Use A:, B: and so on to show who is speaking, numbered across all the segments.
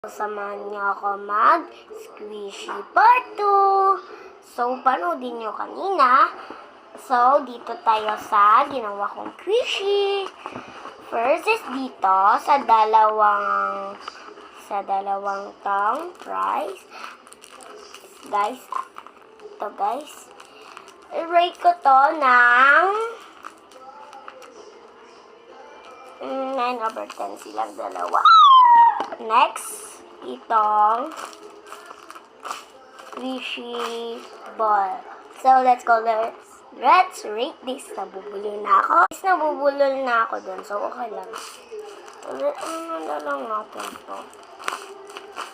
A: Samahan niyo ako mag-squishy part 2. So, panoodin niyo kanina. So, dito tayo sa ginawa kong squishy. First is dito sa dalawang tong fries. Guys, ito guys. I-rate ko to ng 9/10 silang dalawa. Next, itong squishy ball. So, let's rate this. Nabubulol na ako. Nabubulol na ako dun. So, okay lang. Ano lang natin to.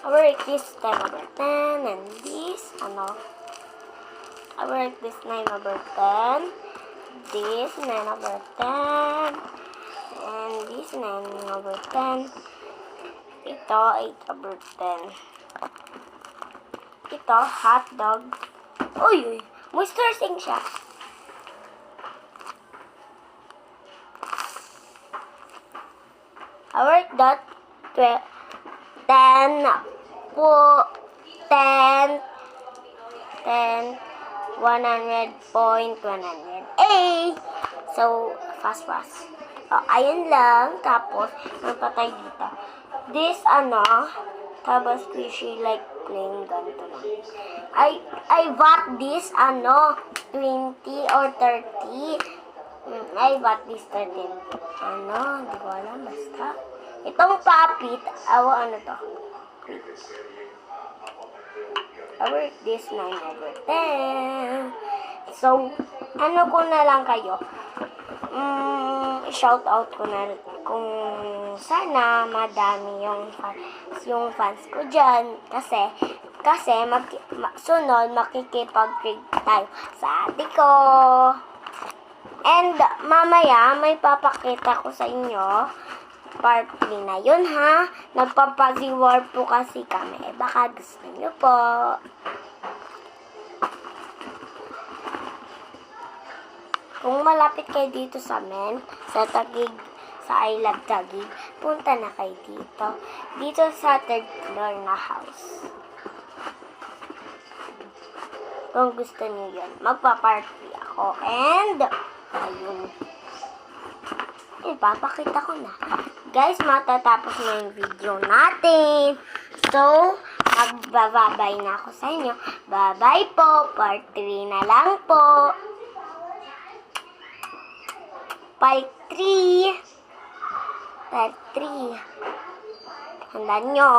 A: I will rate this 10/10. And this, I will rate this 9/10. This, 9/10. And this, 9/10. Ito, 8/10. Ito, hotdog. Uy! Monster sing siya. I work that 10 100.100. So, fast. Ayun lang. Tapos, magpatay dito. This, tapos squishy like plain ganito lang. I bought this, 20 or 30. I bought this 13. Hindi ko alam, basta. Itong papit, ano to? I work this 9/10. So, ko na lang kayo. Shout out ko na kung sana madami yung fans ko dyan. Kasi sunod makikipag-trade tayo sa ate ko. And mamaya may papakita ko sa inyo. Part 3 na yun ha. Nagpapag-reward po kasi kami. Baka gusto nyo po. Kung malapit kayo dito sa amin, sa Taguig, sa I Love Taguig, punta na kayo dito. Dito sa 3rd floor na house. Kung gusto niyo yun, magpa-party ako. And, ayun. Ipapakita ko na. Guys, matatapos na yung video natin. So, magbababay na ako sa inyo. Bye-bye po. Part 3 na lang po. Part 3. Handa nyo.